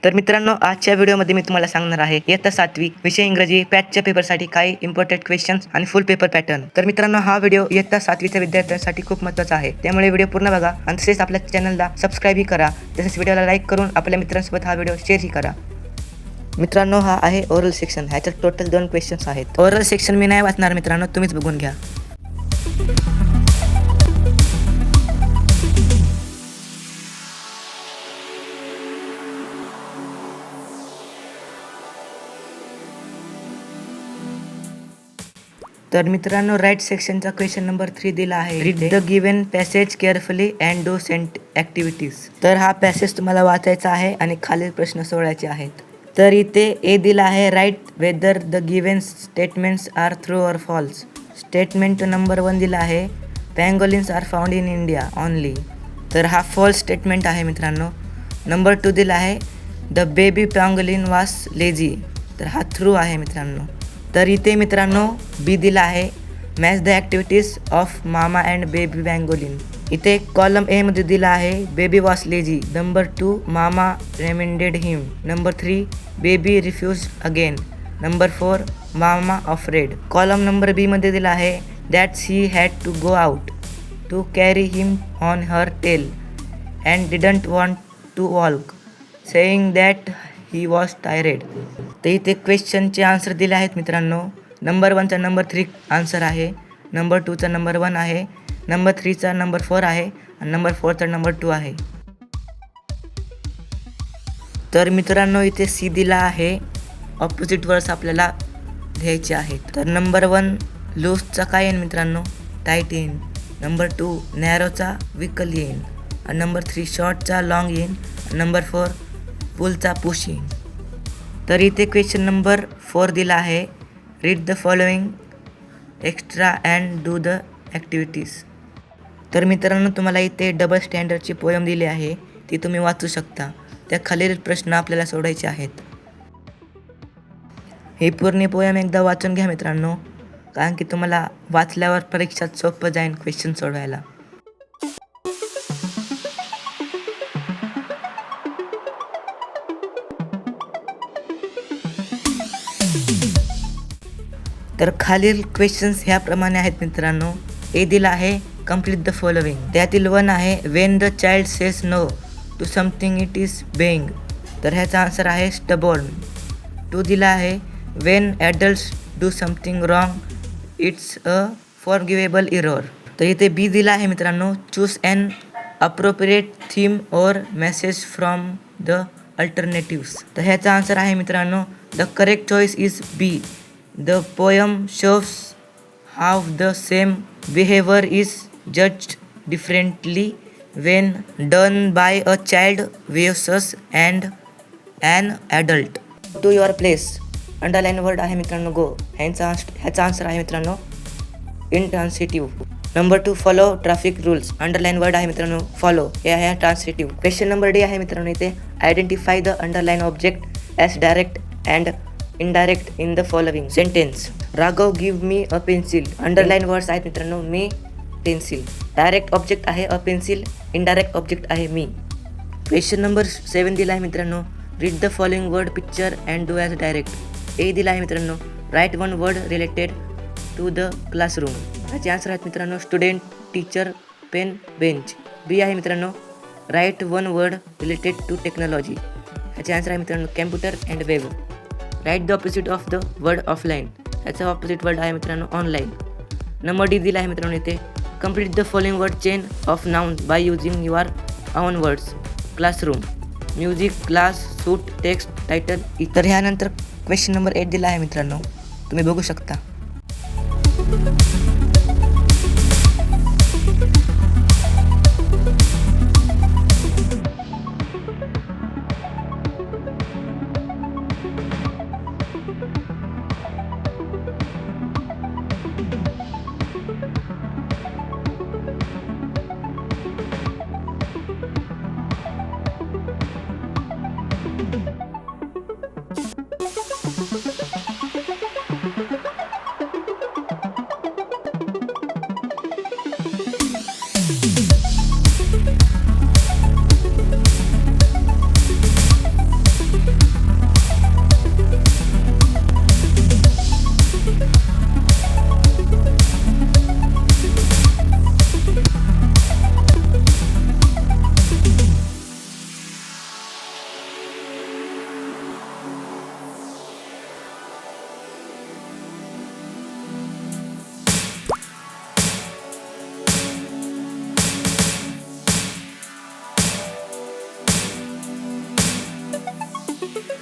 तर मित्रांनो, आजच्या व्हिडिओमध्ये मी तुम्हाला सांगणार आहे इयत्ता 7वी विषय इंग्रजी पॅटच्या पेपरसाठी काही इम्पॉर्टंट क्वेश्चन्स आणि फुल पेपर पॅटर्न. तर मित्रांनो, हा व्हिडिओ इयत्ता 7वीच्या विद्यार्थ्यांसाठी खूप महत्त्वाचा आहे, त्यामुळे व्हिडिओ पूर्ण बघा आणि तसेच आपल्या चॅनलला सबस्क्राईबही करा. तसेच व्हिडिओला लाईक करून आपल्या मित्रांसोबत हा व्हिडिओ शेअरही करा. मित्रांनो, हा आहे ओरल सेक्शन. ह्याच्यात टोटल 2 क्वेश्चन्स आहेत. ओरल सेक्शन मी नाही वाचणार मित्रांनो, तुम्हीच बघून घ्या. तर मित्रांनो, राईट सेक्शनचा क्वेश्चन नंबर 3 दिला आहे. Read the given passage carefully and do sent activities. तर हा पॅसेज तुम्हाला वाचायचा आहे आणि खालील प्रश्न सोडवायचे आहेत. तर इथे ए दिला आहे, write whether the given statements are true or false. Statement number 1 दिला आहे, pangolins are found in India only. तर हा फॉल्स स्टेटमेंट आहे मित्रांनो. नंबर 2 दिला आहे, the baby pangolin was lazy. तर हा ट्रू आहे मित्रांनो. तर इथे मित्रांनो बी दिला आहे, match the activities of mama and baby pangolin. इथे कॉलम ए मध्ये दिला आहे, baby was lazy. Number 2, mama reminded him. Number 3, baby refuse again. Number 4, mama offered. Column number B मध्ये दिला आहे, that she had to go out to carry him on her tail and didn't want to walk saying that he was tired. तर इथे क्वेश्चनचे answer दिले आहेत मित्रांनो. Number 1चा number 3 answer आहे. नंबर 2चा नंबर 1 आहे. नंबर 3चा नंबर 4 आहे आणि नंबर 4चा नंबर 2 आहे. तर मित्रांनो, इथे सी दिला आहे, ऑपोजिट वर्ड्स आपल्याला लिहायचे आहेत. तर नंबर 1 लूजचा काय येईन मित्रांनो, टाईट येईन. नंबर 2 नॅरोचा विकल येईन आणि नंबर 3 शॉर्टचा लॉंग येईन आणि नंबर 4 पुलचा पुश येईन. तर इथे क्वेश्चन नंबर 4 दिला आहे, read the following extra and do the activities. तर मित्रांनो, तुम्हाला इथे डबल स्टँडर्डची पोयम दिली आहे, ती तुम्ही वाचू शकता. त्या खालील प्रश्न आपल्याला सोडायचे आहेत. ही पूर्ण पोयम एकदा वाचून घ्या मित्रांनो, कारण की तुम्हाला वाचल्यावर परीक्षात सोपं जाईल क्वेश्चन सोडवायला. तर खालील क्वेश्चन्स ह्याप्रमाणे आहेत मित्रांनो. ए दिला आहे, कम्प्लीट द फॉलोइंग. त्यातील 1 आहे, when the child says no to something it is being. तर ह्याचा आन्सर आहे स्टबॉर्न. 2 दिला आहे, when adults do something wrong it's a forgivable error. तर इथे बी दिला आहे मित्रांनो, choose an appropriate theme or message from the alternatives. तर ह्याचा आन्सर आहे मित्रांनो, the correct choice is B. The poem shows how the same behavior is judged differently when done by a child versus and an adult. To your place. Underline word आहे मित्रांनो go. ह्याचा answer आहे मित्रांनो intransitive. Number 2, follow traffic rules. Underline word आहे मित्रांनो follow. हे आहे ट्रान्सिटिव्ह. Question number D आहे मित्रांनो, इथे identify the underline object as direct and indirect in the following sentence. Raghav give me a pencil. Underline words आहेत मित्रांनो, मी, पेन्सिल. डायरेक्ट ऑब्जेक्ट आहे अ पेन्सिल, इनडायरेक्ट ऑब्जेक्ट आहे मी. क्वेश्चन नंबर 7 दिला आहे मित्रांनो, read the following word picture and do as direct. A दिला आहे मित्रांनो, write 1 word related to the classroom. ह्याचे आन्सर आहेत मित्रांनो, student, teacher, pen, bench. B आहे मित्रांनो, write 1 word related to technology. ह्याचे आन्सर आहे मित्रांनो, computer and web. Write the opposite of the word offline. ह्याचा ऑपोजिट वर्ड आहे मित्रांनो ऑनलाईन. नंबर डी दिला आहे मित्रांनो, इथे complete the following word chain of noun by using your on words. Classroom, music, class, suit, text, title. इतर ह्यानंतर question number 8 दिला आहे मित्रांनो, तुम्ही बघू शकता. आहे.